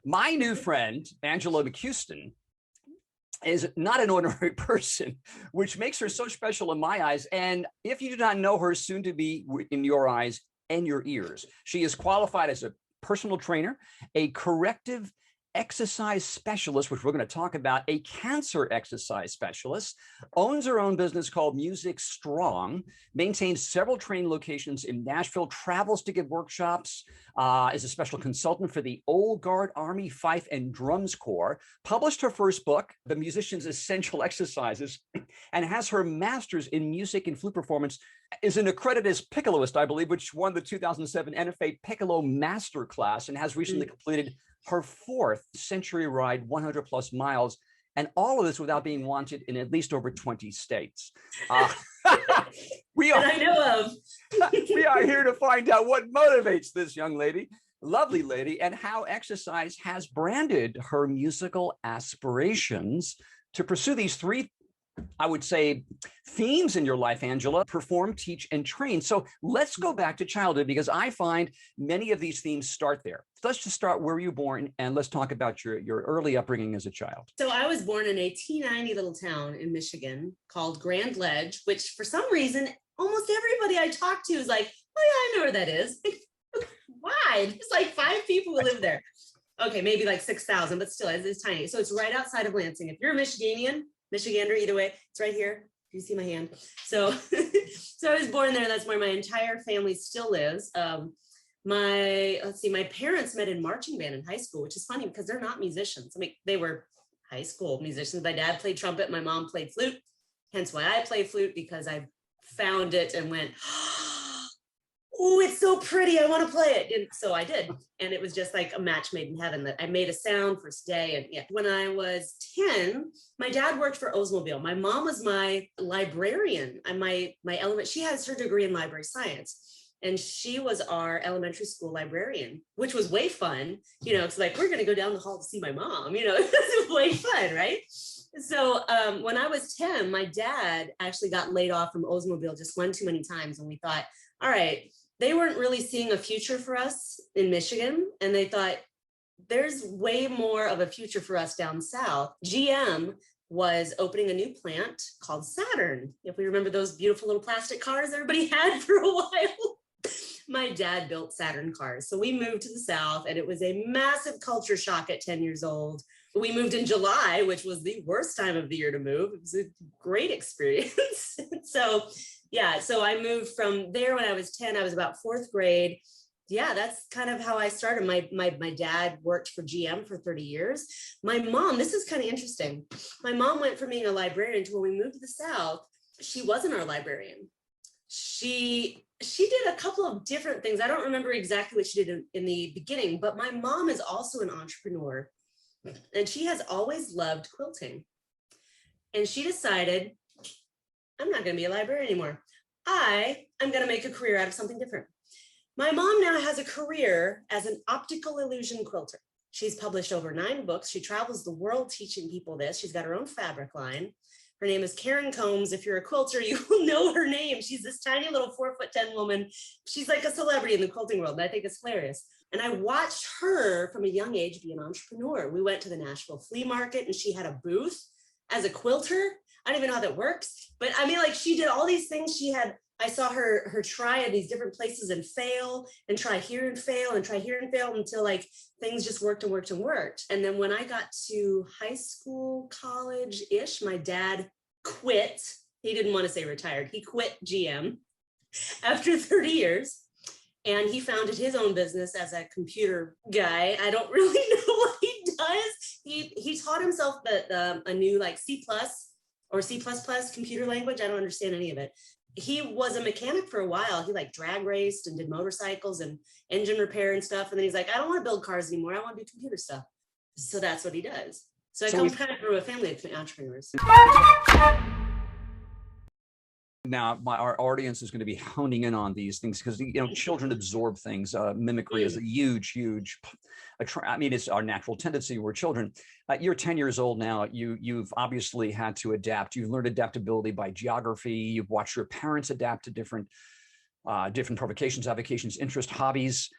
My new friend, Angela McCuiston, is not an ordinary person, which makes her so special in my eyes. And if you do not know her, soon to be in your eyes and your ears. She is qualified as a personal trainer, a corrective exercise specialist, which we're going to talk about, a cancer exercise specialist, owns her own business called Music Strong, maintains several training locations in Nashville, travels to give workshops, is a special consultant for the Old Guard Army Fife and Drums Corps, published her first book, The Musician's Essential Exercises, and has her master's in music and flute performance, is an accredited piccoloist, I believe, which won the 2007 NFA Piccolo Master Class, and has recently completed her 4th Century Ride 100 plus miles, and all of this without being wanted in at least over 20 states. We are, that I know of. We are here to find out what motivates this young lady, lovely lady, and how exercise has branded her musical aspirations to pursue these 3, I would say, themes in your life, Angela: perform, teach, and train. So let's go back to childhood, because I find many of these themes start there. Let's just start where you were born, and let's talk about your early upbringing as a child. So I was born in a teeny little town in Michigan called Grand Ledge, which for some reason, almost everybody I talk to is like, oh yeah, I know where that is. Why? There's like 5 people who live there. Okay, maybe like 6,000, but still, it's tiny. So it's right outside of Lansing. If you're a Michigander, either way, it's right here. You see my hand. So, so I was born there. That's where my entire family still lives. My parents met in marching band in high school, which is funny because they're not musicians. I mean, they were high school musicians. My dad played trumpet. My mom played flute. Hence why I play flute, because I found it and went, oh, it's so pretty, I want to play it. And so I did. And it was just like a match made in heaven, that I made a sound first day. And yeah, when I was 10, my dad worked for Oldsmobile. My mom was my librarian. And my element, she has her degree in library science. And she was our elementary school librarian, which was way fun. You know, it's like, we're going to go down the hall to see my mom, you know, it was way fun, right? So when I was 10, my dad actually got laid off from Oldsmobile just one too many times. And we thought, all right, they weren't really seeing a future for us in Michigan. And they thought, there's way more of a future for us down south. GM was opening a new plant called Saturn. If we remember those beautiful little plastic cars everybody had for a while. My dad built Saturn cars. So we moved to the South, and it was a massive culture shock at 10 years old. We moved in July, which was the worst time of the year to move. It was a great experience. So yeah, so I moved from there when I was 10. I was about 4th grade. Yeah, that's kind of how I started. My dad worked for GM for 30 years. My mom, this is kind of interesting. My mom went from being a librarian to, when we moved to the South, she wasn't our librarian. She did a couple of different things. I don't remember exactly what she did in the beginning, but my mom is also an entrepreneur, and she has always loved quilting. And she decided, I'm not going to be a librarian anymore. I'm going to make a career out of something different. My mom now has a career as an optical illusion quilter. She's published over 9 books. She travels the world teaching people this. She's got her own fabric line. Her name is Karen Combs. If you're a quilter, you will know her name. She's this tiny little 4'10" woman. She's like a celebrity in the quilting world, and I think it's hilarious. And I watched her from a young age be an entrepreneur. We went to the Nashville flea market, and she had a booth as a quilter. I don't even know how that works, but I mean, like, she did all these things. I saw her try at these different places and fail, and try here and fail, and try here and fail, until like things just worked and worked and worked. And then when I got to high school, college-ish, my dad quit. He didn't want to say retired. He quit GM after 30 years. And he founded his own business as a computer guy. I don't really know what he does. He taught himself a new like C+ or C++ computer language. I don't understand any of it. He was a mechanic for a while. He like drag raced and did motorcycles and engine repair and stuff. And then he's like, I don't want to build cars anymore. I want to do computer stuff. So that's what he does. So I come kind of from a family of entrepreneurs. Now, our audience is going to be honing in on these things because, you know, children absorb things. Mimicry is a huge, I mean, it's our natural tendency. We're children. You're 10 years old now. You've obviously had to adapt. You've learned adaptability by geography. You've watched your parents adapt to different provocations, avocations, interests, hobbies.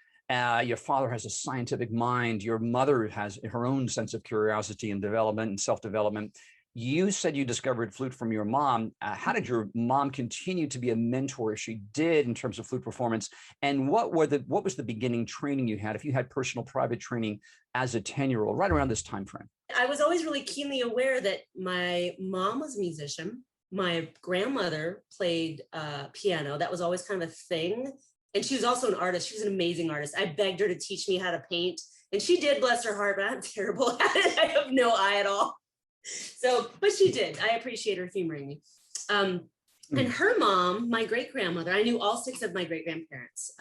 Your father has a scientific mind. Your mother has her own sense of curiosity and development and self-development. You said you discovered flute from your mom. How did your mom continue to be a mentor as she did in terms of flute performance? And what was the beginning training you had, if you had personal private training as a 10-year-old, right around this time frame? I was always really keenly aware that my mom was a musician. My grandmother played piano. That was always kind of a thing. And she was also an artist. She was an amazing artist. I begged her to teach me how to paint. And she did, bless her heart, but I'm terrible at it. I have no eye at all. So, but she did. I appreciate her humoring me. And her mom, my great-grandmother, I knew all 6 of my great-grandparents.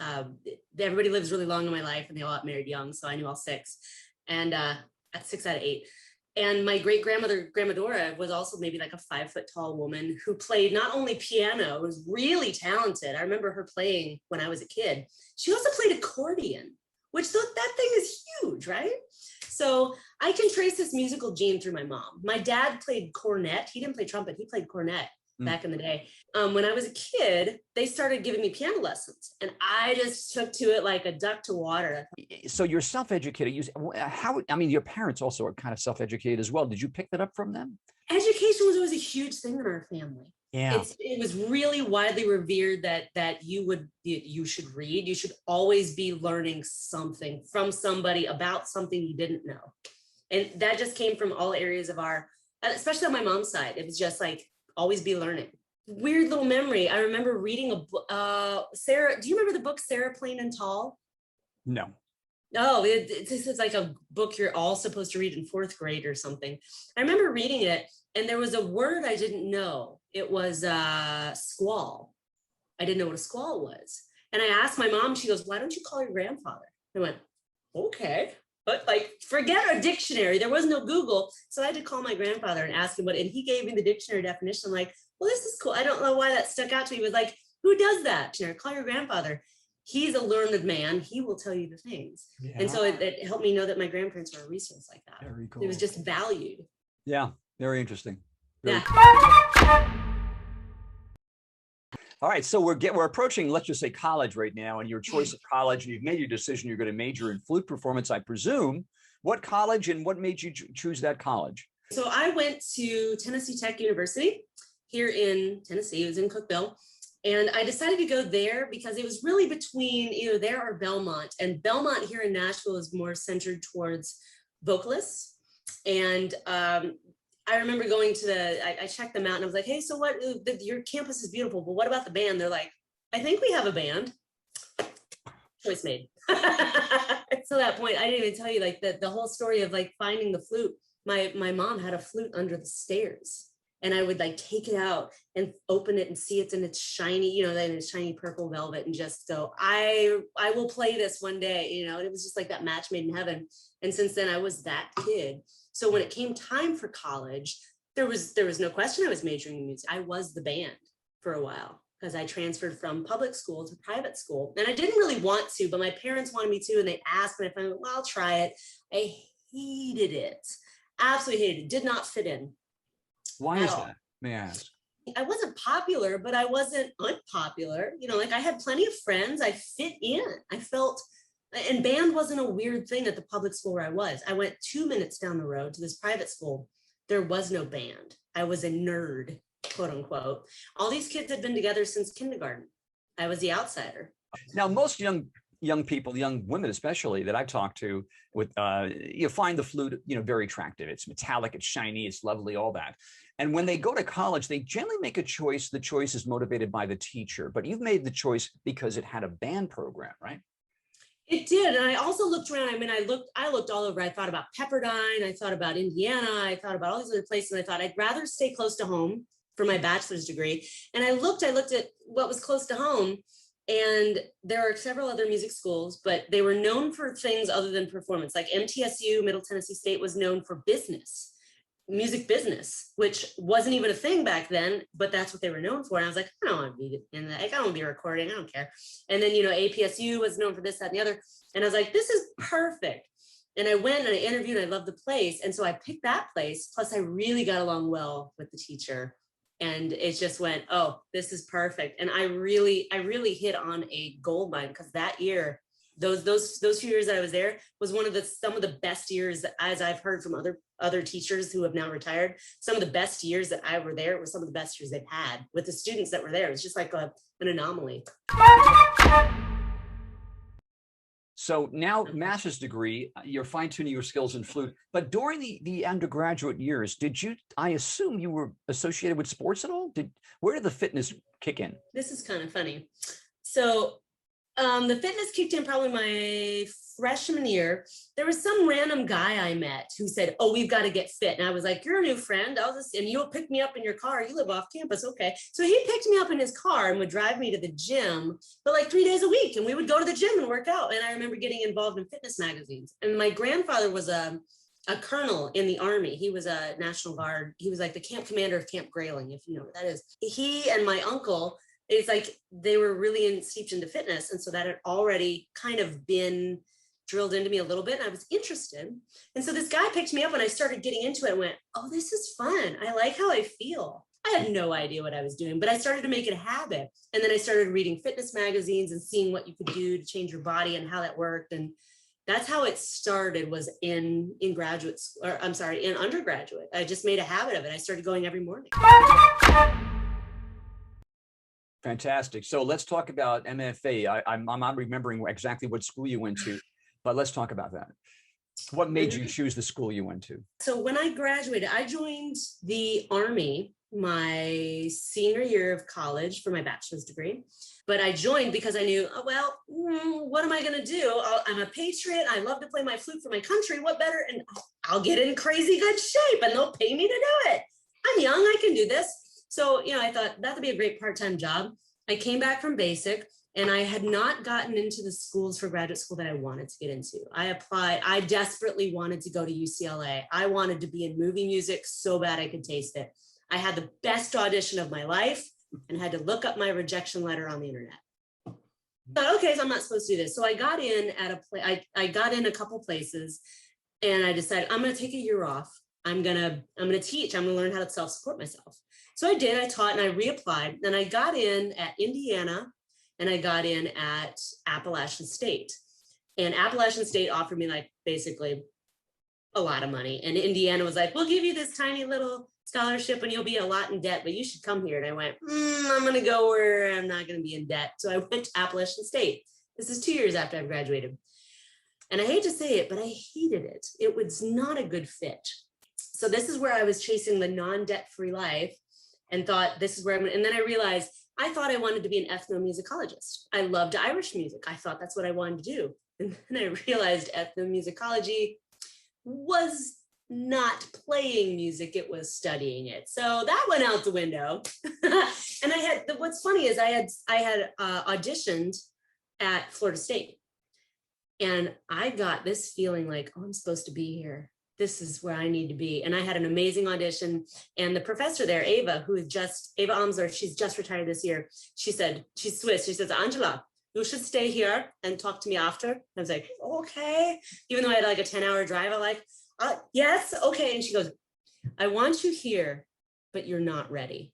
Everybody lives really long in my life, and they all got married young, so I knew all 6. And 6 out of 8. And my great-grandmother, Grandma Dora, was also maybe like a 5-foot-tall woman who played not only piano, was really talented. I remember her playing when I was a kid. She also played accordion, which that thing is huge, right? So I can trace this musical gene through my mom. My dad played cornet. He didn't play trumpet. He played cornet back in the day. When I was a kid, they started giving me piano lessons, and I just took to it like a duck to water. So you're self-educated. Your parents also are kind of self-educated as well. Did you pick that up from them? Education was always a huge thing in our family. Yeah. It was really widely revered that you should read. You should always be learning something from somebody about something you didn't know. And that just came from all areas of especially on my mom's side. It was just like, always be learning. Weird little memory. I remember reading a book. Sarah, do you remember the book Sarah Plain and Tall? No. Oh, this is like a book you're all supposed to read in 4th grade or something. I remember reading it, and there was a word I didn't know. It was squall. I didn't know what a squall was. And I asked my mom, she goes, why don't you call your grandfather? I went, okay. But like, forget a dictionary. There was no Google. So I had to call my grandfather and ask him and he gave me the dictionary definition. I'm like, well, this is cool. I don't know why that stuck out to me. He was like, who does that? Call your grandfather. He's a learned man. He will tell you the things. Yeah. And so it helped me know that my grandparents were a resource like that. Very cool. It was just valued. Yeah. Very interesting. Yeah. All right, so we're approaching, let's just say, college right now, and your choice of college, and you've made your decision. You're going to major in flute performance, I presume. What college, and what made you choose that college? So I went to Tennessee Tech University here in Tennessee. It was in Cookeville, and I decided to go there because it was really between either there or Belmont. And Belmont here in Nashville is more centered towards vocalists, and I remember going to I checked them out and I was like, hey, so what, your campus is beautiful, but what about the band? They're like, I think we have a band. Choice made. So that point, I didn't even tell you like the whole story of like finding the flute. My mom had a flute under the stairs, and I would like take it out and open it and see it's in its shiny, in its shiny purple velvet, and just go, I will play this one day, and it was just like that match made in heaven. And since then I was that kid. So when it came time for college, there was no question I was majoring in music. I was the band for a while because I transferred from public school to private school. And I didn't really want to, but my parents wanted me to, and they asked me if I went, well, I'll try it. I hated it. Absolutely hated it. Did not fit in. Why is that? May I ask? I wasn't popular, but I wasn't unpopular. Like I had plenty of friends. I fit in. I felt. And band wasn't a weird thing at the public school where I was. I went 2 minutes down the road to this private school. There was no band. I was a nerd, quote unquote. All these kids had been together since kindergarten. I was the outsider. Now, most young people, young women especially, that I've talked to, with you find the flute, very attractive. It's metallic, it's shiny, it's lovely, all that. And when they go to college, they generally make a choice. The choice is motivated by the teacher, but you've made the choice because it had a band program, right? It did. And I also looked around. I mean, I looked all over. I thought about Pepperdine. I thought about Indiana. I thought about all these other places. And I thought I'd rather stay close to home for my bachelor's degree. And I looked at what was close to home. And there are several other music schools, but they were known for things other than performance. Like MTSU, Middle Tennessee State, was known for business, music business, which wasn't even a thing back then, but that's what they were known for. And I was like, I don't want to be in that. I don't want to be recording. I don't care. And then, APSU was known for this, that, and the other. And I was like, this is perfect. And I went and I interviewed and I loved the place. And so I picked that place. Plus I really got along well with the teacher. And it just went, oh, this is perfect. And I really hit on a gold mine, because that year, those few years that I was there was some of the best years that, as I've heard from other teachers who have now retired, some of the best years that I were there were some of the best years they've had with the students that were there. It's just like an anomaly. So now master's degree, you're fine tuning your skills in flute, but during the undergraduate years, I assume you were associated with sports at all? Where did the fitness kick in? This is kind of funny. So the fitness kicked in probably my freshman year. There was some random guy I met who said, "Oh, we've got to get fit." And I was like, "You're a new friend. And you'll pick me up in your car. You live off campus." Okay. So he picked me up in his car and would drive me to the gym, but like 3 days a week. And we would go to the gym and work out. And I remember getting involved in fitness magazines. And my grandfather was a colonel in the Army. He was a National Guard. He was like the camp commander of Camp Grayling, if you know what that is. He and my uncle, it's like they were really steeped into fitness. And so that had already kind of been drilled into me a little bit. And I was interested. And so this guy picked me up and I started getting into it and went, "Oh, this is fun. I like how I feel." I had no idea what I was doing, but I started to make it a habit. And then I started reading fitness magazines and seeing what you could do to change your body and how that worked. And that's how it started, was in graduate school, or I'm sorry, in undergraduate. I just made a habit of it. I started going every morning. Fantastic. So let's talk about MFA. I'm not remembering exactly what school you went to, but let's talk about that. What made you choose the school you went to? So when I graduated, I joined the Army my senior year of college for my bachelor's degree. But I joined because I knew, oh, well, what am I going to do? I'm a patriot. I love to play my flute for my country. What better? And I'll get in crazy good shape and they'll pay me to do it. I'm young. I can do this. So, I thought that would be a great part-time job. I came back from basic and I had not gotten into the schools for graduate school that I wanted to get into. I applied. I desperately wanted to go to UCLA. I wanted to be in movie music so bad I could taste it. I had the best audition of my life and had to look up my rejection letter on the internet. But okay, so I'm not supposed to do this. So I got in I got in a couple places and I decided I'm going to take a year off. I'm going to teach. I'm going to learn how to self-support myself. So I did. I taught and I reapplied. And I got in at Indiana and I got in at Appalachian State. And Appalachian State offered me like basically a lot of money. And Indiana was like, "We'll give you this tiny little scholarship and you'll be a lot in debt, but you should come here." And I went, I'm going to go where I'm not going to be in debt. So I went to Appalachian State. This is 2 years after I graduated. And I hate to say it, but I hated it. It was not a good fit. So this is where I was chasing the non-debt-free life and thought this is where I'm going to, and then I realized I thought I wanted to be an ethnomusicologist. I loved Irish music. I thought that's what I wanted to do. And then I realized ethnomusicology was not playing music, it was studying it. So that went out the window. And what's funny is I had auditioned at Florida State. And I got this feeling like, oh, I'm supposed to be here. This is where I need to be. And I had an amazing audition. And the professor there, Ava Amsler, she's just retired this year. She said, she's Swiss. She says, "Angela, you should stay here and talk to me after." I was like, okay. Even though I had like a 10-hour drive, I'm like, yes, okay. And she goes, "I want you here, but you're not ready.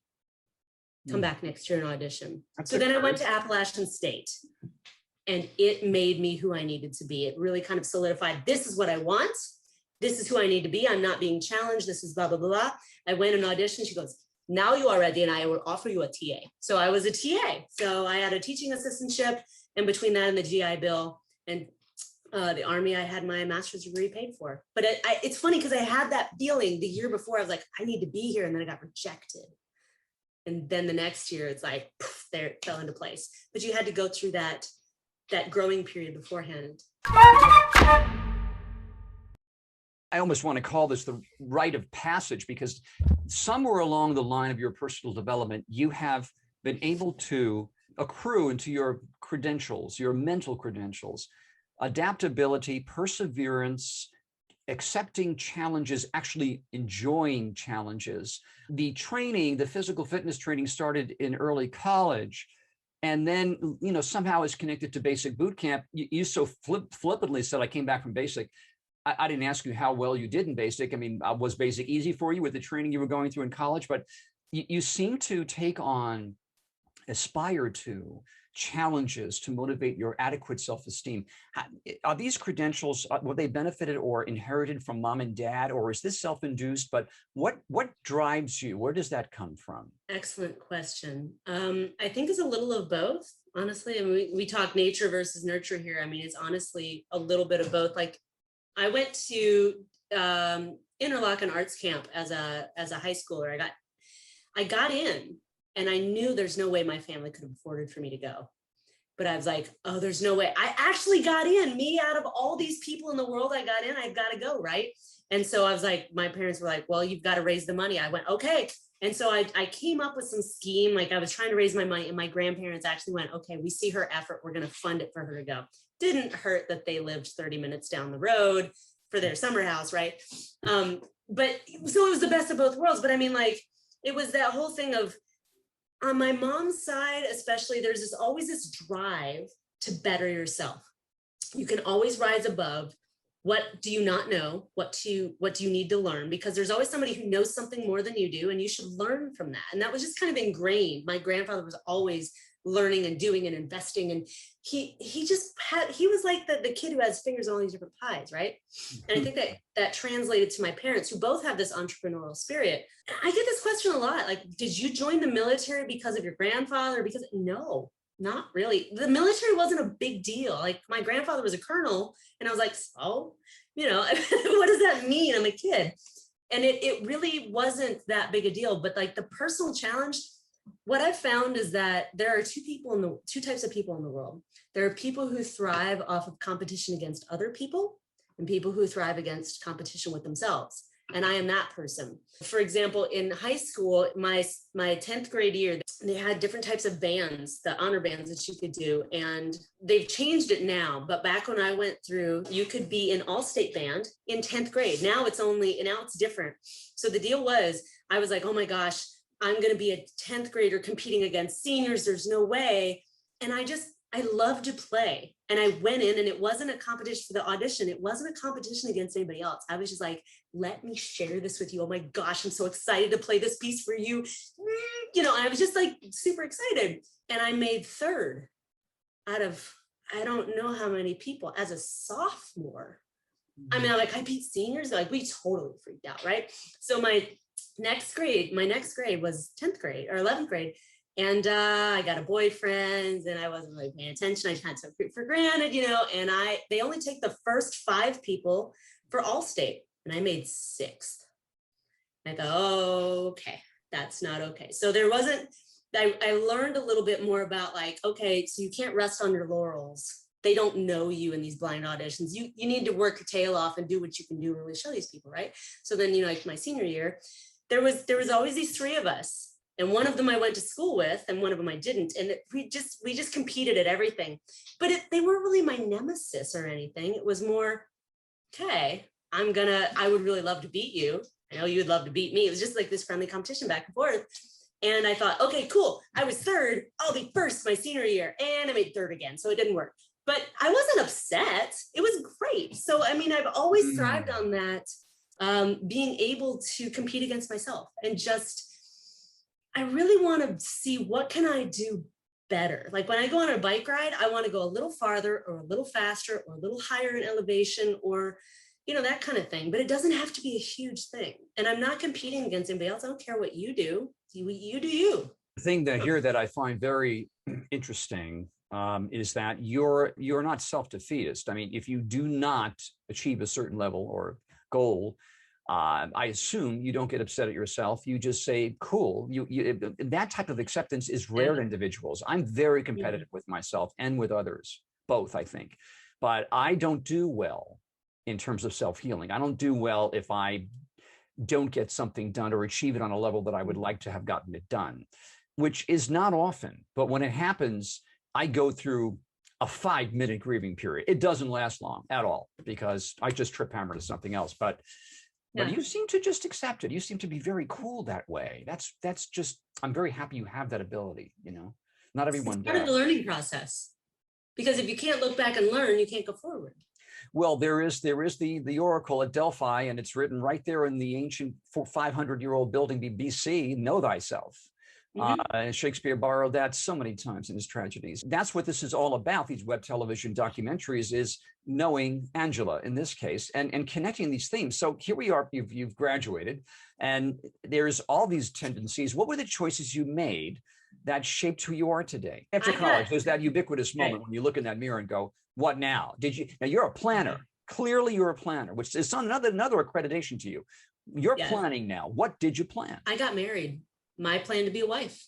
Come back next year and audition." So then I went to Appalachian State and it made me who I needed to be. It really kind of solidified, this is what I want. This is who I need to be. I'm not being challenged. This is blah, blah, blah, blah. I went and auditioned. She goes, "Now you are ready and I will offer you a TA." So I was a TA. So I had a teaching assistantship, and between that and the GI Bill and the Army, I had my master's degree paid for. But it's funny because I had that feeling the year before. I was like, I need to be here. And then I got rejected. And then the next year, it's like, poof, there it fell into place. But you had to go through that growing period beforehand. I almost want to call this the rite of passage, because somewhere along the line of your personal development, you have been able to accrue into your credentials, your mental credentials, adaptability, perseverance, accepting challenges, actually enjoying challenges. The training, the physical fitness training started in early college, and then, somehow is connected to basic boot camp. You so flippantly said, "I came back from basic." I didn't ask you how well you did in basic. I mean, was basic easy for you with the training you were going through in college? But you seem to aspire to challenges to motivate your adequate self-esteem. Are these credentials, were they benefited or inherited from mom and dad, or is this self-induced? But what drives you? Where does that come from? Excellent question. I think it's a little of both, honestly. I mean, we talk nature versus nurture here. I mean, it's honestly a little bit of both. Like, I went to Interlochen Arts Camp as a high schooler. I got in, and I knew there's no way my family could have afforded for me to go. But I was like, oh, there's no way. I actually got in. Me, out of all these people in the world, I got in. I've got to go, right? And so I was like, my parents were like, well, you've got to raise the money. I went, okay. And so I came up with some scheme. Like, I was trying to raise my money, and my grandparents actually went, okay, we see her effort. We're going to fund it for her to go. Didn't hurt that they lived 30 minutes down the road for their summer house, right? But so it was the best of both worlds. But I mean, like, it was that whole thing of, on my mom's side, especially, there's always this drive to better yourself. You can always rise above. What do you not know? What do you need to learn? Because there's always somebody who knows something more than you do, and you should learn from that. And that was just kind of ingrained. My grandfather was always learning and doing and investing, and he was like the kid who has fingers on all these different pies, right? And I think that translated to my parents, who both have this entrepreneurial spirit. I get this question a lot, like, did you join the military because of your grandfather? Because no, not really. The military wasn't a big deal. Like, my grandfather was a colonel, and I was like, so, what does that mean? I'm a kid. And it really wasn't that big a deal. But like, the personal challenge, what I've found is that there are two types of people in the world. There are people who thrive off of competition against other people, and people who thrive against competition with themselves. And I am that person. For example, in high school, my 10th grade year, they had different types of bands, the honor bands that you could do. And they've changed it now. But back when I went through, you could be in all-state band in 10th grade. Now it's different. So the deal was, I was like, oh my gosh, I'm going to be a 10th grader competing against seniors. There's no way. And I love to play. And I went in, and it wasn't a competition for the audition. It wasn't a competition against anybody else. I was just like, let me share this with you. Oh my gosh, I'm so excited to play this piece for you. I was just like super excited. And I made third out of, I don't know how many people, as a sophomore. I mean, I beat seniors. Like, we totally freaked out, right? So my next grade was 10th grade or 11th grade. And I got a boyfriend, and I wasn't really paying attention. I just had some for granted, and they only take the first 5 people for All-State, and I made 6th. I thought, oh, okay, that's not okay. So I learned a little bit more about, like, okay, so you can't rest on your laurels. They don't know you in these blind auditions. You need to work your tail off and do what you can do and really show these people, right? So then, like my senior year, there was always these 3 of us. And one of them I went to school with, and one of them I didn't. And we just competed at everything. But they weren't really my nemesis or anything. It was more, okay, I would really love to beat you. I know you would love to beat me. It was just like this friendly competition back and forth. And I thought, okay, cool. I was 3rd. I'll be 1st my senior year. And I made 3rd again. So it didn't work. But I wasn't upset. It was great. So, I mean, I've always thrived on that, being able to compete against myself, and I really want to see, what can I do better? Like, when I go on a bike ride, I want to go a little farther or a little faster or a little higher in elevation, or, that kind of thing. But it doesn't have to be a huge thing. And I'm not competing against anybody else. I don't care what you do. You do you. The thing that I find very interesting is that you're not self-defeatist. I mean, if you do not achieve a certain level or goal, I assume you don't get upset at yourself. You just say, cool. That type of acceptance is rare in individuals. I'm very competitive with myself and with others, both, I think. But I don't do well in terms of self-healing. I don't do well if I don't get something done or achieve it on a level that I would like to have gotten it done, which is not often. But when it happens, I go through a 5-minute grieving period. It doesn't last long at all, because I just trip hammer to something else. But you seem to just accept it. You seem to be very cool that way. That's just, I'm very happy you have that ability, Not everyone does. It's part of the learning process. Because if you can't look back and learn, you can't go forward. Well, there is the oracle at Delphi, and it's written right there in the ancient 500-year-old building BC, know thyself. Shakespeare borrowed that so many times in his tragedies. That's what this is all about, these web television documentaries, is knowing Angela in this case and connecting these themes. So here we are, you've graduated, and there's all these tendencies. What were the choices you made that shaped who you are today? After college, there's that ubiquitous moment when you look in that mirror and go, what now? Now you're a planner. Clearly you're a planner, which is another accreditation to you. You're planning now. What did you plan? I got married. My plan to be a wife.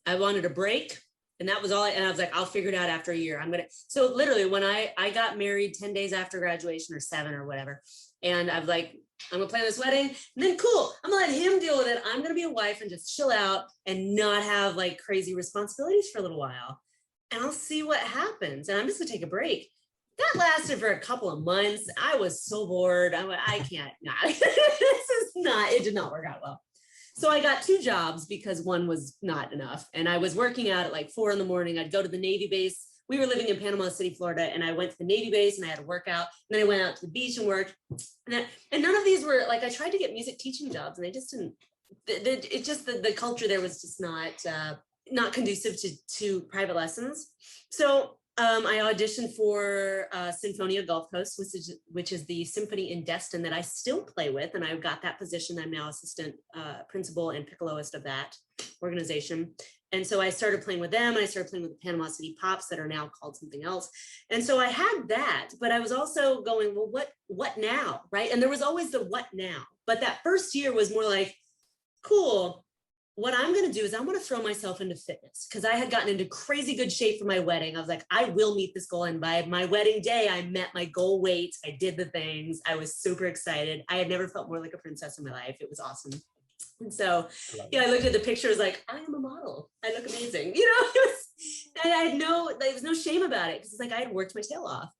I wanted a break, and that was all. And I was like, I'll figure it out after a year. So literally when I got married 10 days after graduation, or 7 or whatever. And I was like, I'm gonna plan this wedding, and then cool, I'm gonna let him deal with it. I'm gonna be a wife and just chill out and not have like crazy responsibilities for a little while. And I'll see what happens. And I'm just gonna take a break. That lasted for a couple of months. I was so bored. I can't, it did not work out well. So I got 2 jobs because one was not enough. And I was working out at like 4 in the morning. I'd go to the Navy base. We were living in Panama City, Florida, and I went to the Navy base and I had to work out. And then I went out to the beach and worked. And none of these were like, I tried to get music teaching jobs and they just didn't, the culture there was just not conducive to private lessons. So I auditioned for Sinfonia Gulf Coast, which is the symphony in Destin that I still play with. And I got that position. I'm now assistant principal and piccoloist of that organization. And so I started playing with them. And I started playing with the Panama City Pops that are now called something else. And so I had that, but I was also going, well, what now, right? And there was always the what now. But that first year was more like, cool. What I'm going to do is I'm going to throw myself into fitness, because I had gotten into crazy good shape for my wedding. I was like, I will meet this goal. And by my wedding day, I met my goal weight. I did the things. I was super excited. I had never felt more like a princess in my life. It was awesome. And so, I looked at the pictures like, I am a model. I look amazing. And there was no shame about it, because it's like I had worked my tail off.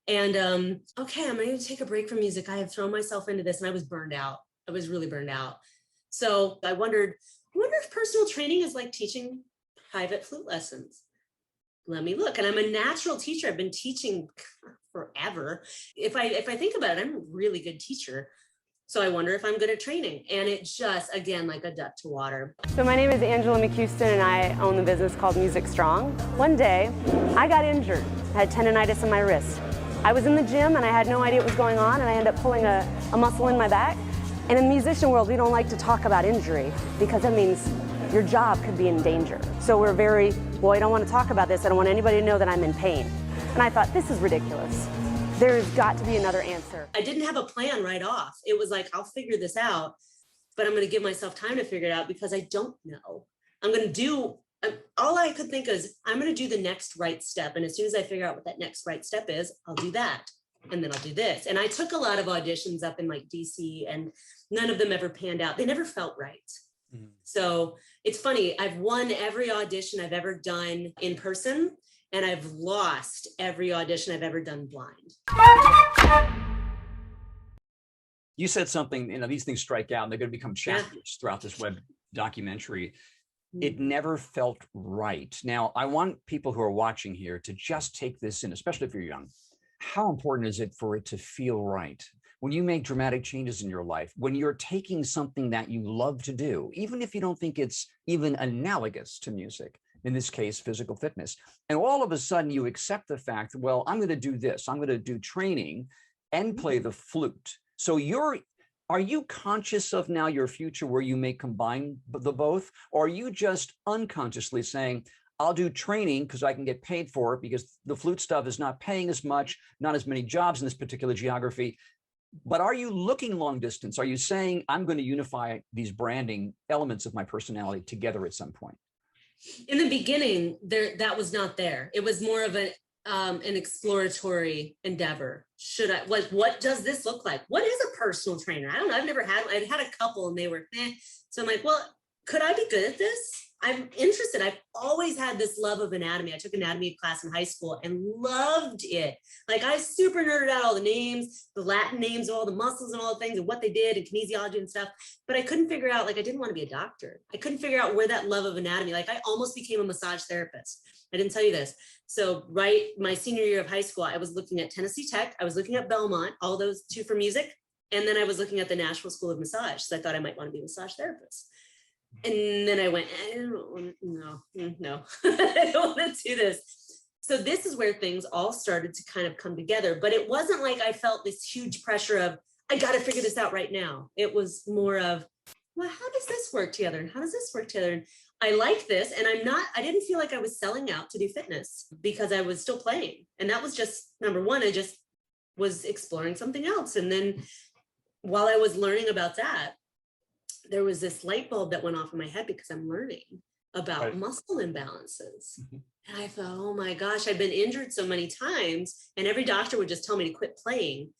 And okay, I'm going to take a break from music. I have thrown myself into this, and I was burned out. I was really burned out. So I wonder if personal training is like teaching private flute lessons. Let me look. And I'm a natural teacher. I've been teaching forever. If I think about it, I'm a really good teacher. So I wonder if I'm good at training. And it just, again, like a duck to water. So my name is Angela McCuiston, and I own the business called Music Strong. One day, I got injured. I had tendonitis in my wrist. I was in the gym and I had no idea what was going on, and I ended up pulling a muscle in my back. And in the musician world, we don't like to talk about injury, because that means your job could be in danger. So we're I don't want to talk about this. I don't want anybody to know that I'm in pain. And I thought, this is ridiculous. There's got to be another answer. I didn't have a plan right off. It was like, I'll figure this out, but I'm going to give myself time to figure it out, because I don't know. All I could think is, I'm going to do the next right step. And as soon as I figure out what that next right step is, I'll do that. And then I'll do this. And I took a lot of auditions up in like DC, and none of them ever panned out. They never felt right. Mm-hmm. So it's funny. I've won every audition I've ever done in person, and I've lost every audition I've ever done blind. You said something, these things strike out and they're going to become chapters throughout this web documentary. It never felt right. Now, I want people who are watching here to just take this in, especially if you're young. How important is it for it to feel right? When you make dramatic changes in your life, when you're taking something that you love to do, even if you don't think it's even analogous to music, in this case, physical fitness, and all of a sudden you accept the fact, well, I'm going to do this. I'm going to do training and play the flute. So are you conscious of now your future where you may combine the both? Or are you just unconsciously saying, I'll do training because I can get paid for it, because the flute stuff is not paying as much, not as many jobs in this particular geography. But are you looking long distance? Are you saying, I'm going to unify these branding elements of my personality together at some point? In the beginning, that was not there. It was more of an exploratory endeavor. What does this look like? What is a personal trainer? I don't know. I'd had a couple and they were, So I'm like, well, could I be good at this? I'm interested. I've always had this love of anatomy. I took anatomy class in high school and loved it. Like, I super nerded out all the names, the Latin names of all the muscles and all the things and what they did and kinesiology and stuff. But I couldn't figure out, I didn't want to be a doctor. I couldn't figure out where that love of anatomy, I almost became a massage therapist. I didn't tell you this. So right, my senior year of high school, I was looking at Tennessee Tech. I was looking at Belmont, all those 2 for music. And then I was looking at the National School of Massage. So I thought I might want to be a massage therapist. And then I went, no, I don't want to do this. So this is where things all started to kind of come together, but it wasn't like I felt this huge pressure of, I got to figure this out right now. It was more of, well, how does this work together? And how does this work together? And I like this. And I didn't feel like I was selling out to do fitness because I was still playing. And that was just number one. I just was exploring something else. And then while I was learning about that, there was this light bulb that went off in my head because I'm learning about muscle imbalances. And I thought, oh my gosh, I've been injured so many times and every doctor would just tell me to quit playing.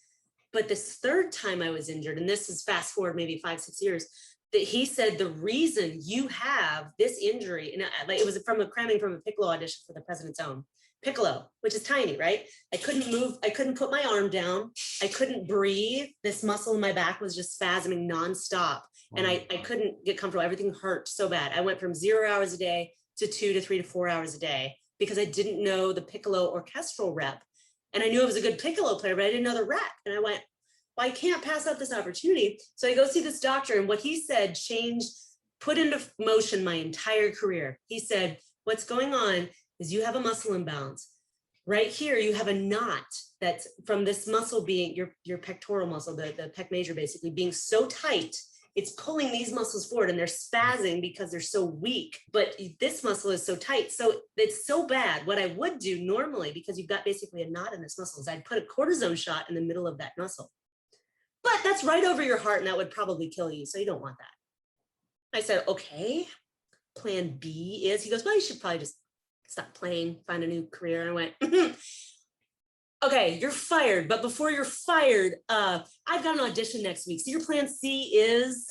But this third time I was injured, and this is fast forward maybe 5-6 years, that he said, the reason you have this injury, and it was from cramming from a piccolo audition for the President's Own. Piccolo, which is tiny, right? I couldn't move. I couldn't put my arm down. I couldn't breathe. This muscle in my back was just spasming nonstop. And I couldn't get comfortable. Everything hurt so bad. I went from 0 hours a day to 2 to 3 to 4 hours a day because I didn't know the piccolo orchestral rep. And I knew I was a good piccolo player, but I didn't know the rep. And I went, well, I can't pass up this opportunity. So I go see this doctor, and what he said put into motion my entire career. He said, what's going on is you have a muscle imbalance. Right here, you have a knot that's from this muscle being your pectoral muscle, the pec major basically being so tight, it's pulling these muscles forward and they're spazzing because they're so weak. But this muscle is so tight. So it's so bad. What I would do normally, because you've got basically a knot in this muscle, is I'd put a cortisone shot in the middle of that muscle. But that's right over your heart and that would probably kill you. So you don't want that. I said, okay, plan B is, he goes, well, you should probably just stop playing, find a new career. And I went, okay, you're fired. But before you're fired, I've got an audition next week. So your plan C is,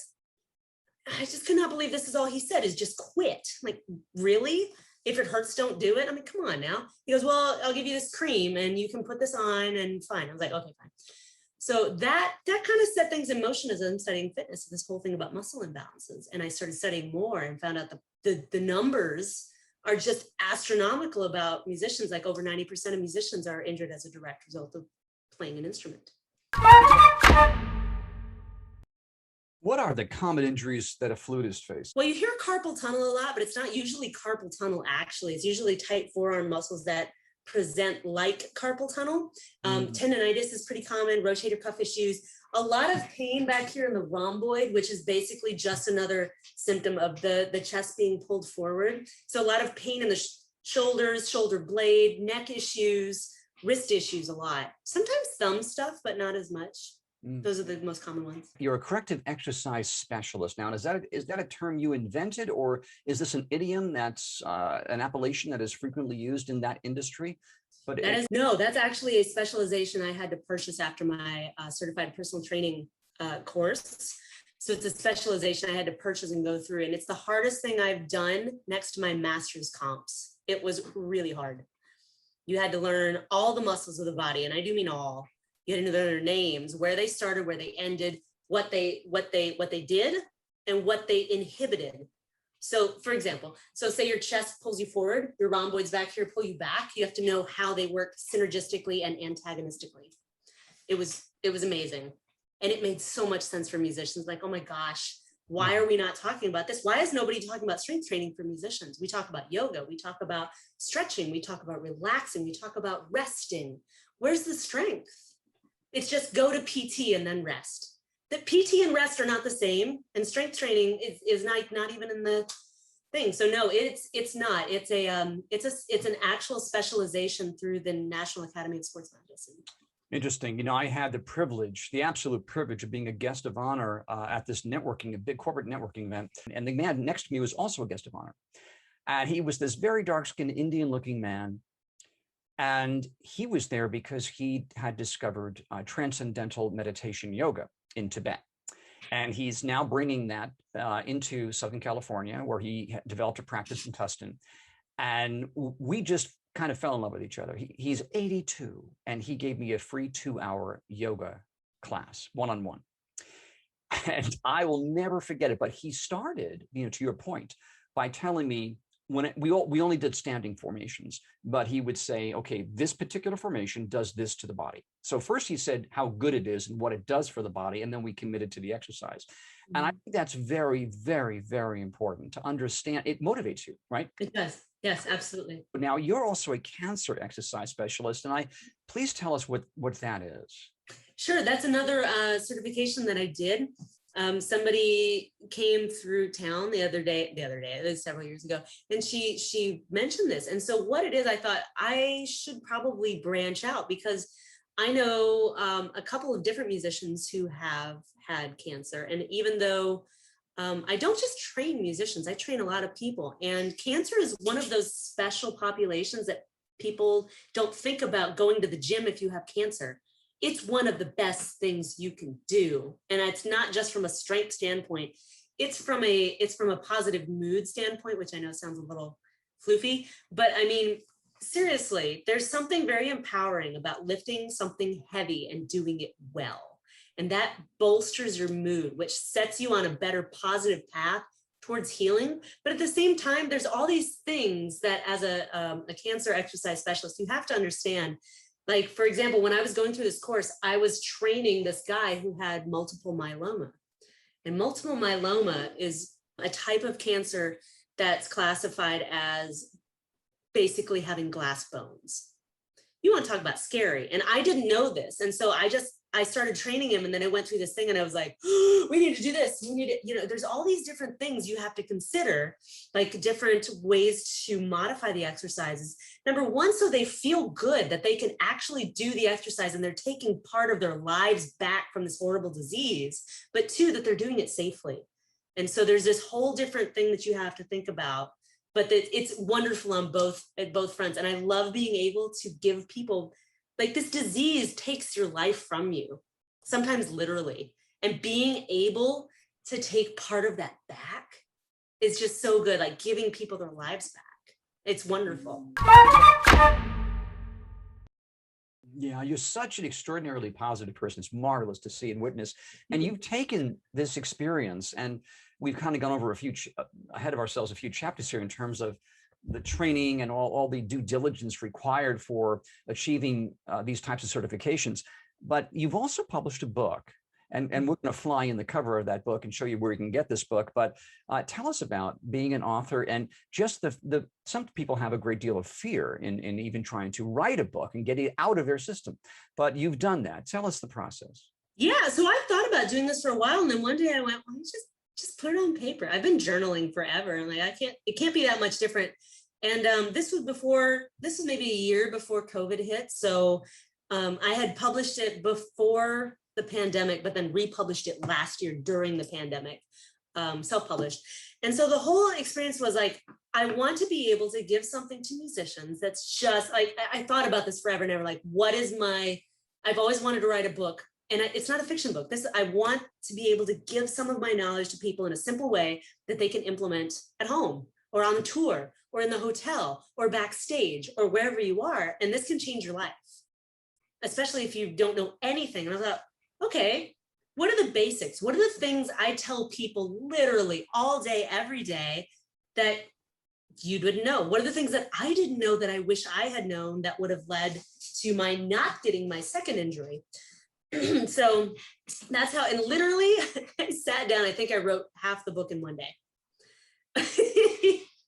I just could not believe this is all he said, is just quit. I'm like, really? If it hurts, don't do it. I mean, come on now. He goes, well, I'll give you this cream and you can put this on and fine. I was like, okay, fine. So that kind of set things in motion as I'm studying fitness, this whole thing about muscle imbalances. And I started studying more and found out the numbers are just astronomical about musicians. Like over 90% of musicians are injured as a direct result of playing an instrument. What are the common injuries that a flutist faces? Well, you hear carpal tunnel a lot, but it's not usually carpal tunnel actually. It's usually tight forearm muscles that present like carpal tunnel. Tendonitis is pretty common, rotator cuff issues, a lot of pain back here in the rhomboid, which is basically just another symptom of the chest being pulled forward. So a lot of pain in the shoulders, shoulder blade, neck issues, wrist issues a lot. Sometimes thumb stuff, but not as much. Those are the most common ones. You're a corrective exercise specialist now. And is that a term you invented, or is this an idiom that's an appellation that is frequently used in that industry? But that's actually a specialization I had to purchase after my certified personal training course. So it's a specialization I had to purchase and go through. And it's the hardest thing I've done next to my master's comps. It was really hard. You had to learn all the muscles of the body. And I do mean all. You had to know their names, where they started, where they ended, what they did, and what they inhibited. So for example, say your chest pulls you forward, your rhomboids back here pull you back. You have to know how they work synergistically and antagonistically. It was amazing. And it made so much sense for musicians. Like, oh my gosh, why are we not talking about this? Why is nobody talking about strength training for musicians? We talk about yoga, we talk about stretching, we talk about relaxing, we talk about resting. Where's the strength? It's just go to PT and then rest. The PT and rest are not the same, and strength training is not even in the thing. So no, it's not. It's an actual specialization through the National Academy of Sports Medicine. Interesting. You know, I had the absolute privilege of being a guest of honor at this a big corporate networking event. And the man next to me was also a guest of honor. And he was this very dark-skinned Indian-looking man. And he was there because he had discovered transcendental meditation yoga in Tibet. And he's now bringing that into Southern California, where he developed a practice in McCuiston. And we just kind of fell in love with each other. He's 82, and he gave me a free 2-hour yoga class, one-on-one. And I will never forget it. But he started, to your point, by telling me, we only did standing formations, but he would say, okay, this particular formation does this to the body. So first he said how good it is and what it does for the body, and then we committed to the exercise. And I think that's very, very, very important to understand. It motivates you, right? It does. Yes, absolutely. But now you're also a cancer exercise specialist, and please tell us what that is. Sure, that's another certification that I did. Somebody came through town the other day, it was several years ago, and she mentioned this. And so what it is, I thought I should probably branch out, because I know a couple of different musicians who have had cancer. And even though I don't just train musicians, I train a lot of people. And cancer is one of those special populations that people don't think about going to the gym if you have cancer. It's one of the best things you can do. And it's not just from a strength standpoint. It's from a positive mood standpoint, which I know sounds a little floofy, but I mean, seriously, there's something very empowering about lifting something heavy and doing it well. And that bolsters your mood, which sets you on a better positive path towards healing. But at the same time, there's all these things that as a cancer exercise specialist, you have to understand. Like, for example, when I was going through this course, I was training this guy who had multiple myeloma. And multiple myeloma is a type of cancer that's classified as basically having glass bones. You want to talk about scary. And I didn't know this. And so I started training him, and then I went through this thing and I was like, oh, we need to do this. We need to, there's all these different things you have to consider, like different ways to modify the exercises. Number one, so they feel good that they can actually do the exercise and they're taking part of their lives back from this horrible disease, but two, that they're doing it safely. And so there's this whole different thing that you have to think about, but that it's wonderful on both fronts. And I love being able to give people, like, this disease takes your life from you, sometimes literally, and being able to take part of that back is just so good, like giving people their lives back. It's wonderful. Yeah, you're such an extraordinarily positive person. It's marvelous to see and witness. And you've taken this experience, and we've kind of gone over ahead of ourselves a few chapters here in terms of the training and all the due diligence required for achieving these types of certifications. But you've also published a book, and we're going to fly in the cover of that book and show you where you can get this book. But tell us about being an author, and just some people have a great deal of fear in even trying to write a book and get it out of their system. But you've done that. Tell us the process. Yeah, so I've thought about doing this for a while, and then one day I went, well, just put it on paper. I've been journaling forever, and like it can't be that much different. And this was maybe a year before COVID hit. So I had published it before the pandemic, but then republished it last year during the pandemic, self-published. And so the whole experience was like, I want to be able to give something to musicians that's just like, I thought about this forever and ever, like, I've always wanted to write a book. And it's not a fiction book. I want to be able to give some of my knowledge to people in a simple way that they can implement at home or on the tour or in the hotel or backstage or wherever you are. And this can change your life, especially if you don't know anything. And I thought, okay, what are the basics? What are the things I tell people literally all day, every day that you wouldn't know? What are the things that I didn't know that I wish I had known that would have led to my not getting my second injury? So that's how, and literally I sat down, I think I wrote half the book in one day.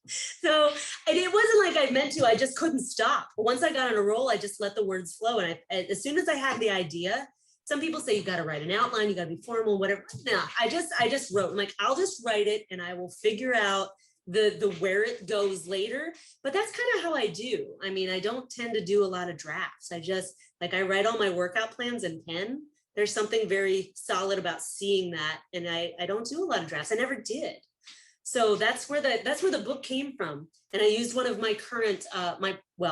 So, and it wasn't like I meant to, I just couldn't stop. But once I got on a roll, I just let the words flow. And as soon as I had the idea, some people say, you got to write an outline, you got to be formal, whatever. No, I just wrote. I'm like, I'll just write it and I will figure out the where it goes later. But that's kind of how I do. I mean, I don't tend to do a lot of drafts. I write all my workout plans in pen. There's something very solid about seeing that. And I don't do a lot of drafts. I never did. So that's where the book came from. And I used one of my current,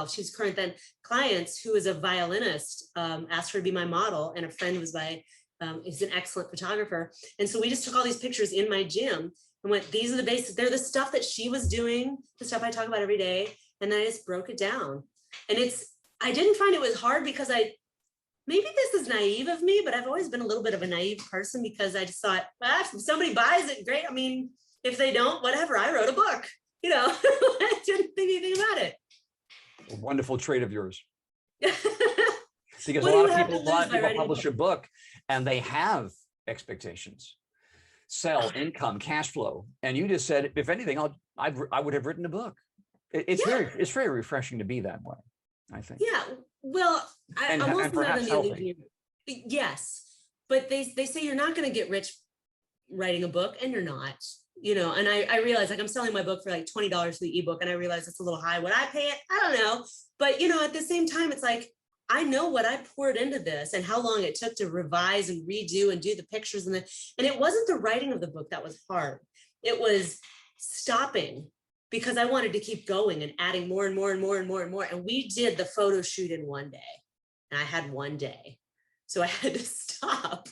she's current then, clients who is a violinist, asked her to be my model, and a friend was is an excellent photographer. And so we just took all these pictures in my gym and went, these are the basics. They're the stuff that she was doing, the stuff I talk about every day. And then I just broke it down. And I didn't find it was hard because maybe this is naive of me, but I've always been a little bit of a naive person, because I just thought, if somebody buys it, great. I mean, if they don't, whatever, I wrote a book. you know, I didn't think anything about it. A wonderful trait of yours. Because What a do lot you of have to people, a lot lose of by people writing a publish a book and they have expectations, sell, income, cash flow. And you just said, if anything, I would have written a book. It's very refreshing to be that way, I think. Yeah, well, I'm also not perhaps in the healthy. illusion. Yes, but they say you're not going to get rich writing a book, and you're not. You know, and I realize, like, I'm selling my book for like $20 for the ebook, and I realize it's a little high. Would I pay it? I don't know. But, you know, at the same time, it's like, I know what I poured into this and how long it took to revise and redo and do the pictures. And it wasn't the writing of the book that was hard. It was stopping, because I wanted to keep going and adding more and more and more and more and more. And we did the photo shoot in one day, and I had one day. So I had to stop.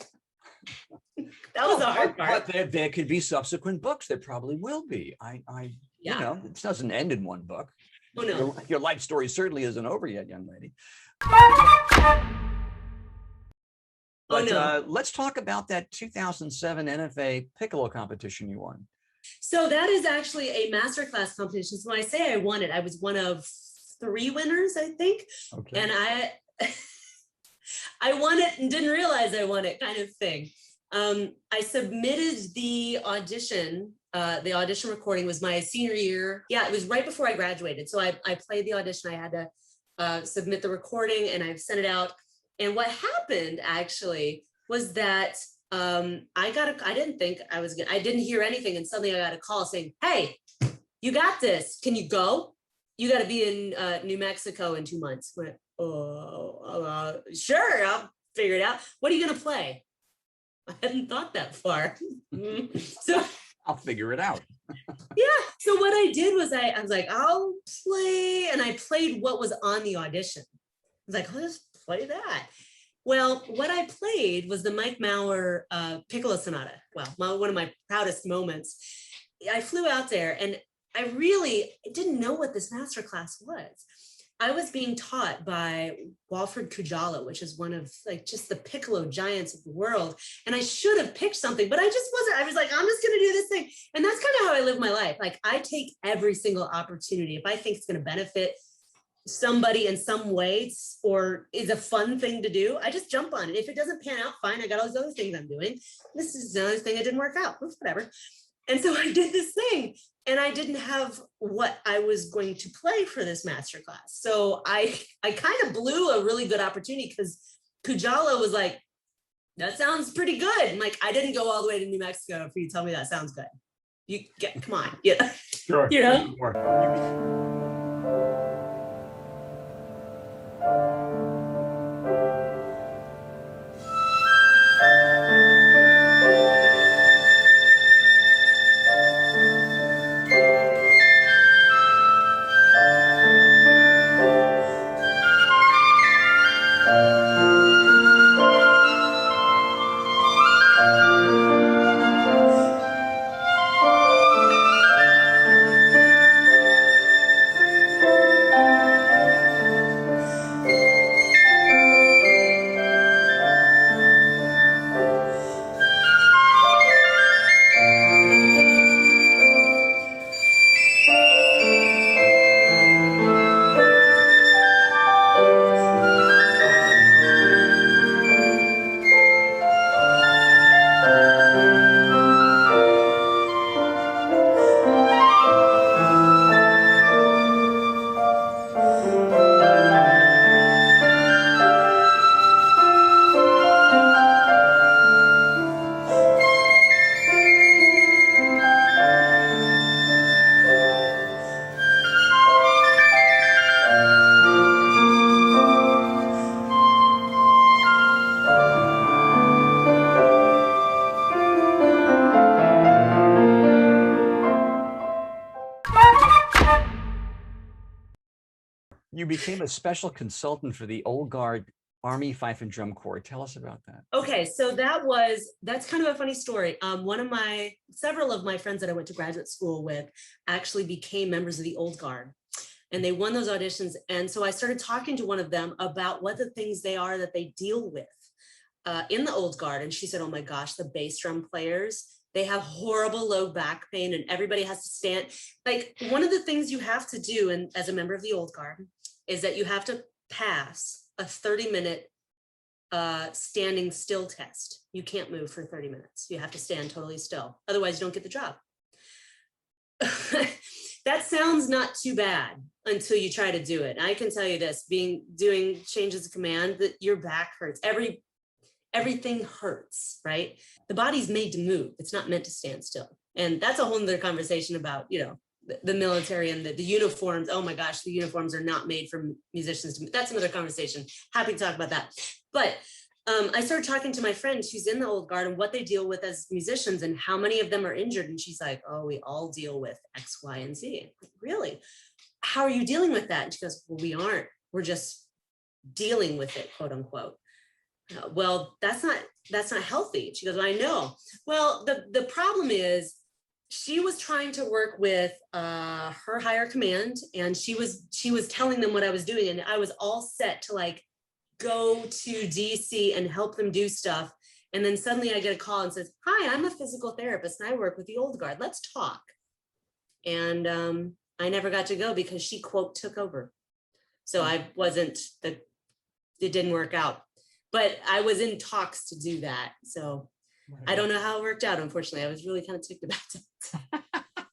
That was the hard part. But there could be subsequent books. There probably will be. You know, it doesn't end in one book. Oh, no. Your life story certainly isn't over yet, young lady. But let's talk about that 2007 NFA piccolo competition you won. So that is actually a masterclass competition. So when I say I won it, I was one of 3 winners, I think. Okay. And I won it and didn't realize I won it, kind of thing. I submitted the audition. The audition recording was my senior year. Yeah, it was right before I graduated. So I played the audition. I had to submit the recording, and I've sent it out. And what happened actually was that I didn't think I didn't hear anything. And suddenly I got a call saying, hey, you got this. Can you go? You got to be in New Mexico in 2 months. I went, sure, I'll figure it out. What are you going to play? I hadn't thought that far. So I'll figure it out. Yeah. So what I did was I was like, I'll play. And I played what was on the audition. I was like, I'll just play that. Well, what I played was the Mike Mauer Piccolo Sonata. Well, one of my proudest moments. I flew out there, and I really didn't know what this masterclass was. I was being taught by Walfrid Kujala, which is one of like just the piccolo giants of the world. And I should have picked something, but I just wasn't. I was like, I'm just going to do this thing. And that's kind of how I live my life. Like, I take every single opportunity. If I think it's going to benefit somebody in some way or is a fun thing to do, I just jump on it. If it doesn't pan out, fine. I got all these other things I'm doing. This is another thing that didn't work out. Whatever. And so I did this thing, and I didn't have what I was going to play for this masterclass. So I kind of blew a really good opportunity, because Kujala was like, that sounds pretty good. And like, I didn't go all the way to New Mexico for you to tell me that sounds good. Come on. Yeah. Sure. You know? Sure. You became a special consultant for the Old Guard Army Fife and Drum Corps. Tell us about that. Okay, so that's kind of a funny story. Several of my friends that I went to graduate school with actually became members of the Old Guard, and they won those auditions. And so I started talking to one of them about what the things they are that they deal with in the Old Guard. And she said, oh my gosh, the bass drum players, They have horrible low back pain and everybody has to stand. Like, one of the things you have to do, and as a member of the old guard, is that you have to pass a 30-minute standing still test. You can't move for 30 minutes. You have to stand totally still. Otherwise, you don't get the job. That sounds not too bad until you try to do it. I can tell you this, doing changes of command, that your back hurts. Everything hurts, right? The body's made to move. It's not meant to stand still. And that's a whole nother conversation about, the military and the uniforms. Oh my gosh, the uniforms are not made for musicians to move. That's another conversation. Happy to talk about that. But I started talking to my friend who's in the old guard and what they deal with as musicians and how many of them are injured. And she's like, oh, we all deal with X, Y, and Z. Like, really? How are you dealing with that? And she goes, well, we aren't. We're just dealing with it, quote unquote. Well, that's not healthy. She goes, well, I know. Well, the problem is she was trying to work with her higher command, and she was telling them what I was doing, and I was all set to like go to DC and help them do stuff. And then suddenly I get a call and says, hi, I'm a physical therapist and I work with the old guard. Let's talk. And I never got to go because she, quote, took over. So it didn't work out. But I was in talks to do that. So I don't know how it worked out, unfortunately. I was really kind of ticked about it.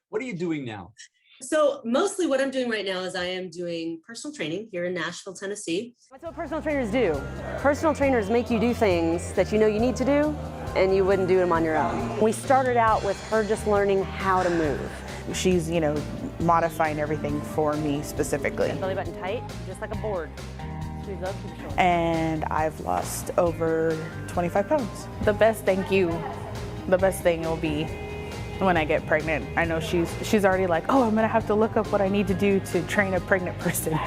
What are you doing now? So mostly what I'm doing right now is I am doing personal training here in Nashville, Tennessee. That's what personal trainers do. Personal trainers make you do things that you know you need to do, and you wouldn't do them on your own. We started out with her just learning how to move. She's, modifying everything for me specifically. Belly button tight, just like a board. Squeeze up, keep it short. And I've lost over 25 pounds. The best thank you, the best thing will be when I get pregnant. I know she's already like, oh, I'm gonna have to look up what I need to do to train a pregnant person.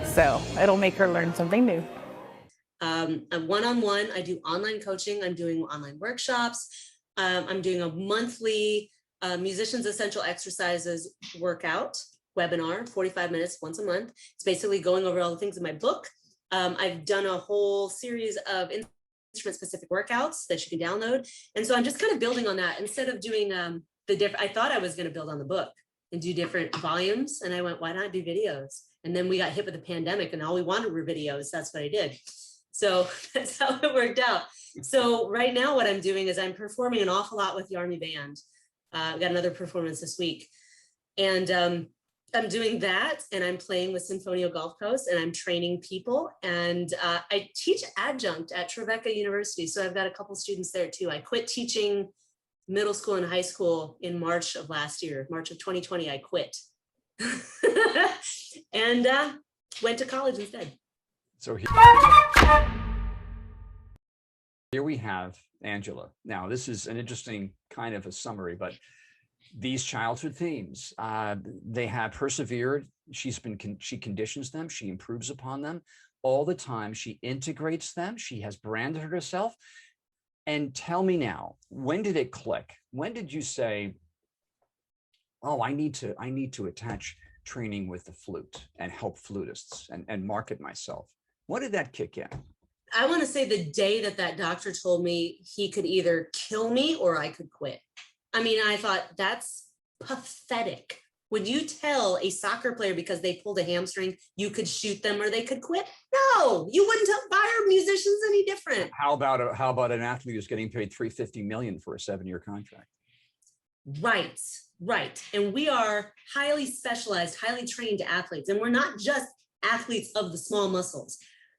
So it'll make her learn something new. I'm one-on-one. I do online coaching. I'm doing online workshops. I'm doing a monthly Musicians Essential Exercises workout webinar, 45 minutes once a month. It's basically going over all the things in my book. I've done a whole series of instrument-specific workouts that you can download. And so I'm just kind of building on that. Instead of doing I thought I was going to build on the book and do different volumes. And I went, why not do videos? And then we got hit with the pandemic and all we wanted were videos. That's what I did. So that's how it worked out. So right now what I'm doing is I'm performing an awful lot with the Army Band. I've got another performance this week. And I'm doing that, and I'm playing with Sinfonio Gulf Coast, and I'm training people. And I teach adjunct at Trevecca University. So I've got a couple students there too. I quit teaching middle school and high school in March of last year. March of 2020, I quit. And went to college instead. So here we have Angela. Now, this is an interesting kind of a summary, but these childhood themes, they have persevered. She conditions them. She improves upon them all the time. She integrates them. She has branded herself. And tell me now, when did it click? When did you say, oh, I need to attach training with the flute and help flutists and market myself? When did that kick in? I want to say the day that doctor told me he could either kill me or I could quit. I mean, I thought, that's pathetic. Would you tell a soccer player because they pulled a hamstring, you could shoot them or they could quit? No, you wouldn't tell. Why are musicians any different? How about an athlete who's getting paid $350 million for a 7-year contract? Right. And we are highly specialized, highly trained athletes. And we're not just athletes of the small muscles.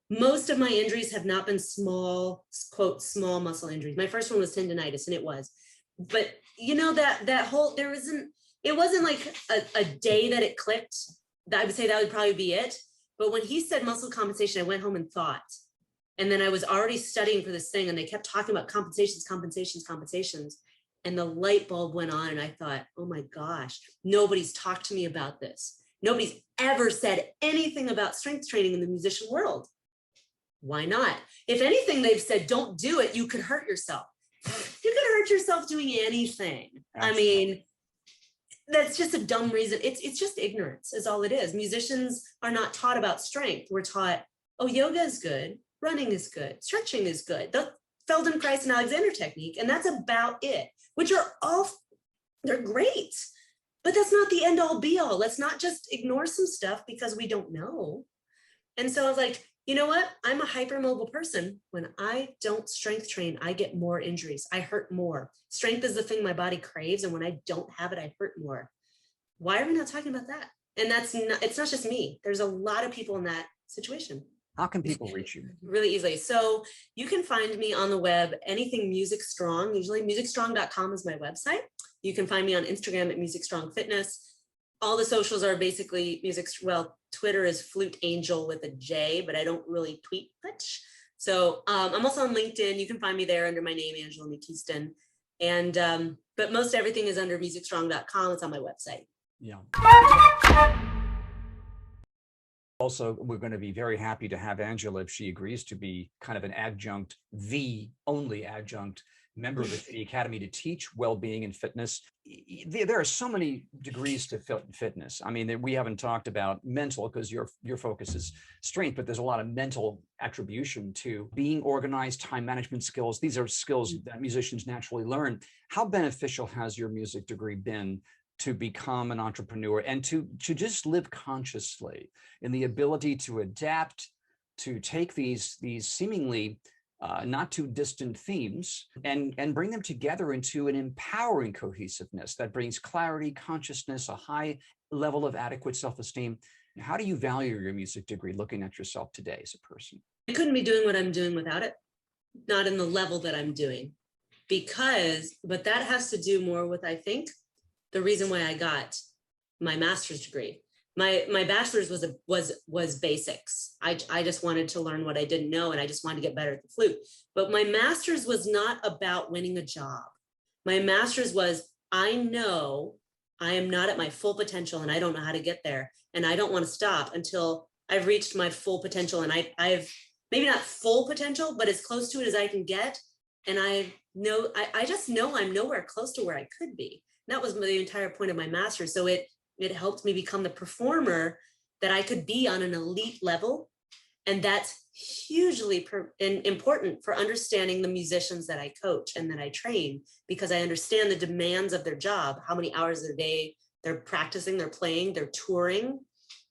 Most of my injuries have not been small, quote, small muscle injuries. My first one was tendonitis, and it was. But that whole, it wasn't like a day that it clicked. I would say that would probably be it. But when he said muscle compensation, I went home and thought. And then I was already studying for this thing, and they kept talking about compensations. And the light bulb went on, and I thought, oh my gosh, nobody's talked to me about this. Nobody's ever said anything about strength training in the musician world. Why not? If anything, they've said, don't do it. You could hurt yourself. You could hurt yourself doing anything. Absolutely. I mean, that's just a dumb reason. It's just ignorance is all it is. Musicians are not taught about strength. We're taught, oh, yoga is good. Running is good. Stretching is good. Feldenkrais and Alexander technique, and that's about it, which are all, they're great, but that's not the end all be all. Let's not just ignore some stuff because we don't know. And so I was like, you know what? I'm a hypermobile person. When I don't strength train, I get more injuries. I hurt more. Strength is the thing my body craves. And when I don't have it, I hurt more. Why are we not talking about that? And it's not just me. There's a lot of people in that situation. How can people reach you? Really easily. So you can find me on the web, anything Music Strong. Usually musicstrong.com is my website. You can find me on Instagram at Music Strong Fitness. All the socials are basically Twitter is Flute Angel with a J, but I don't really tweet much. So I'm also on LinkedIn. You can find me there under my name, Angela McCuiston. And but most everything is under musicstrong.com. It's on my website. Yeah. Also, we're going to be very happy to have Angela, if she agrees to be kind of an adjunct, the only adjunct member of the Tutti Academy to teach well-being and fitness. There are so many degrees to fitness. I mean, we haven't talked about mental because your focus is strength, but there's a lot of mental attribution to being organized, time management skills. These are skills that musicians naturally learn. How beneficial has your music degree been to become an entrepreneur and to just live consciously in the ability to adapt, to take these seemingly not too distant themes and bring them together into an empowering cohesiveness that brings clarity, consciousness, a high level of adequate self-esteem? How do you value your music degree looking at yourself today as a person? I couldn't be doing what I'm doing without it, not in the level that I'm doing, but that has to do more with, I think, the reason why I got my master's degree. My bachelor's was basics. I just wanted to learn what I didn't know, and I just wanted to get better at the flute. But my master's was not about winning a job. My master's was, I know I am not at my full potential and I don't know how to get there. And I don't want to stop until I've reached my full potential. And I've maybe not full potential, but as close to it as I can get. And I just know I'm nowhere close to where I could be. And that was the entire point of my master's. So it helped me become the performer that I could be on an elite level. And that's hugely important for understanding the musicians that I coach and that I train, because I understand the demands of their job, how many hours a day they're practicing, they're playing, they're touring,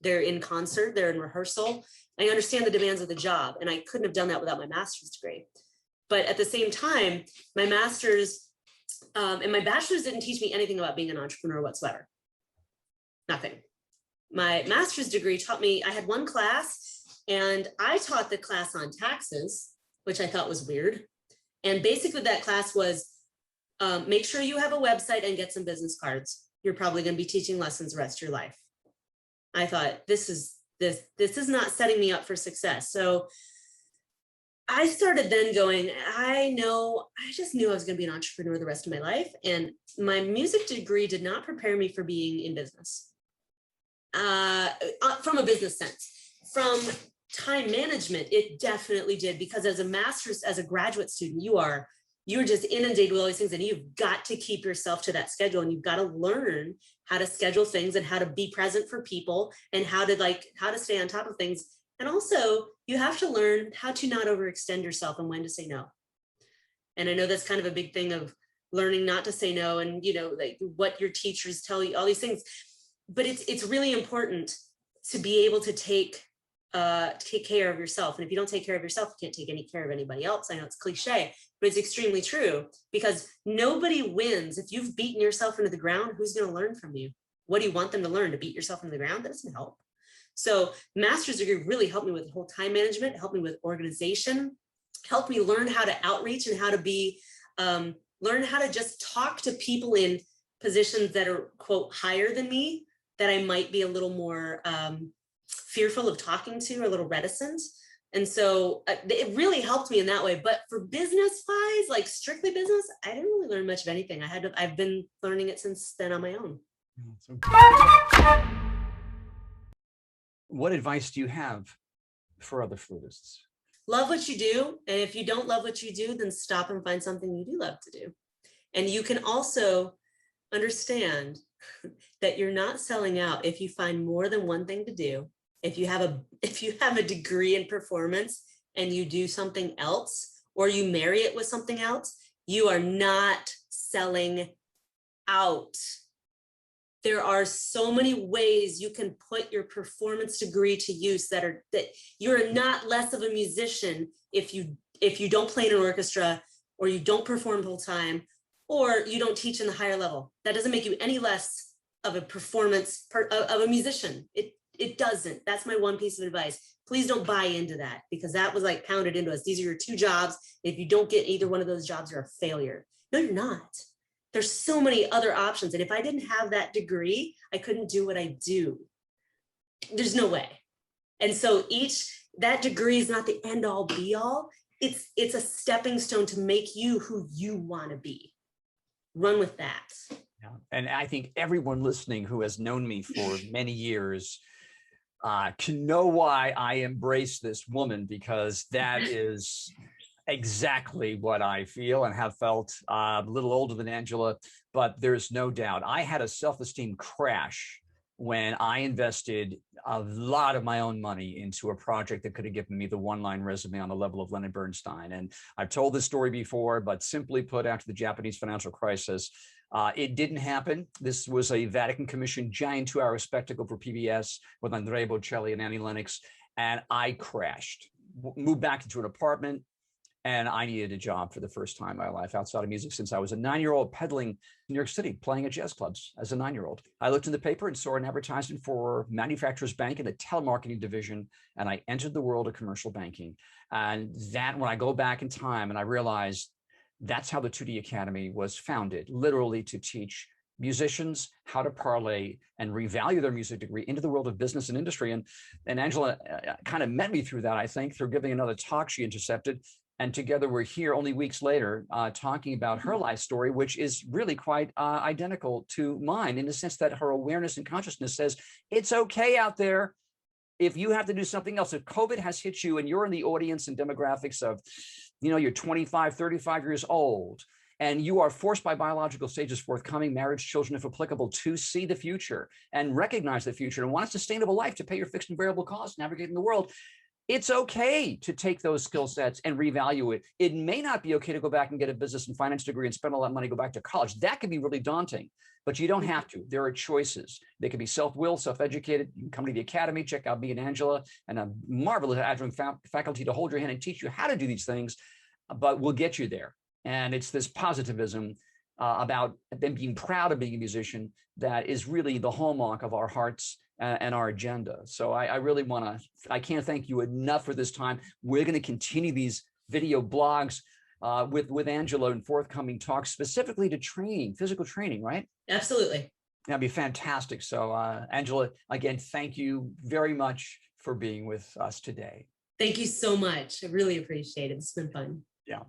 they're in concert, they're in rehearsal. I understand the demands of the job, and I couldn't have done that without my master's degree. But at the same time, my master's and my bachelor's didn't teach me anything about being an entrepreneur whatsoever. Nothing. My master's degree taught me, I had one class and I taught the class on taxes, which I thought was weird. And basically that class was make sure you have a website and get some business cards. You're probably going to be teaching lessons the rest of your life. I thought this is not setting me up for success. So I started then going, I just knew I was going to be an entrepreneur the rest of my life. And my music degree did not prepare me for being in business. From a business sense. From time management, it definitely did, because as a graduate student, you're just inundated with all these things, and you've got to keep yourself to that schedule, and you've got to learn how to schedule things and how to be present for people and how to stay on top of things. And also you have to learn how to not overextend yourself and when to say no. And I know that's kind of a big thing of learning not to say no, and like what your teachers tell you, all these things. But it's really important to be able to take care of yourself. And if you don't take care of yourself, you can't take any care of anybody else. I know it's cliche, but it's extremely true, because nobody wins. If you've beaten yourself into the ground, who's going to learn from you? What do you want them to learn? To beat yourself into the ground? That doesn't help. So master's degree really helped me with the whole time management, helped me with organization, helped me learn how to outreach and how to be, learn how to just talk to people in positions that are, quote, higher than me, that I might be a little more fearful of talking to, or a little reticent. And so it really helped me in that way. But for business wise, like strictly business, I didn't really learn much of anything. I've been learning it since then on my own. What advice do you have for other flutists? Love what you do. And if you don't love what you do, then stop and find something you do love to do. And you can also understand that you're not selling out if you find more than one thing to do. If you have a degree in performance and you do something else, or you marry it with something else, you are not selling out. There are so many ways you can put your performance degree to use that you're not less of a musician if you don't play in an orchestra, or you don't perform full time, or you don't teach in the higher level. That doesn't make you any less of a performance of a musician. It doesn't. That's my one piece of advice. Please don't buy into that, because that was like pounded into us. These are your two jobs. If you don't get either one of those jobs, you're a failure. No, you're not. There's so many other options. And if I didn't have that degree, I couldn't do what I do. There's no way. And so that degree is not the end all be all. It's a stepping stone to make you who you want to be. Run with that. Yeah. And I think everyone listening who has known me for many years can know why I embrace this woman, because that is exactly what I feel and have felt. A little older than Angela, but there's no doubt I had a self-esteem crash when I invested a lot of my own money into a project that could have given me the one-line resume on the level of Leonard Bernstein. And I've told this story before, but simply put, after the Japanese financial crisis, it didn't happen. This was a Vatican Commission giant 2-hour spectacle for PBS with Andrea Bocelli and Annie Lennox. And I crashed, moved back into an apartment, and I needed a job for the first time in my life outside of music, since I was a 9-year-old peddling in New York City, playing at jazz clubs as a 9-year-old. I looked in the paper and saw an advertisement for Manufacturers Bank in the telemarketing division, and I entered the world of commercial banking. And that, when I go back in time, and I realized that's how the Tutti Academy was founded, literally to teach musicians how to parlay and revalue their music degree into the world of business and industry. And Angela kind of met me through that, I think, through giving another talk she intercepted. And together we're here only weeks later talking about her life story, which is really quite identical to mine, in the sense that her awareness and consciousness says, it's okay out there. If you have to do something else, if COVID has hit you and you're in the audience and demographics of, you're 25, 35 years old, and you are forced by biological stages forthcoming, marriage, children, if applicable, to see the future and recognize the future and want a sustainable life to pay your fixed and variable costs, navigating the world, it's okay to take those skill sets and revalue it. It may not be okay to go back and get a business and finance degree and spend all that money, go back to college. That can be really daunting, but you don't have to. There are choices. They can be self-willed, self-educated. You can come to the academy, check out me and Angela and a marvelous adjunct faculty to hold your hand and teach you how to do these things, but we'll get you there. And it's this positivism about them being proud of being a musician that is really the hallmark of our hearts and our agenda. So I really I can't thank you enough for this time. We're going to continue these video blogs with Angela and forthcoming talks specifically to training, physical training, right? Absolutely. That'd be fantastic. So Angela, again, thank you very much for being with us today. Thank you so much. I really appreciate it. It's been fun. Yeah.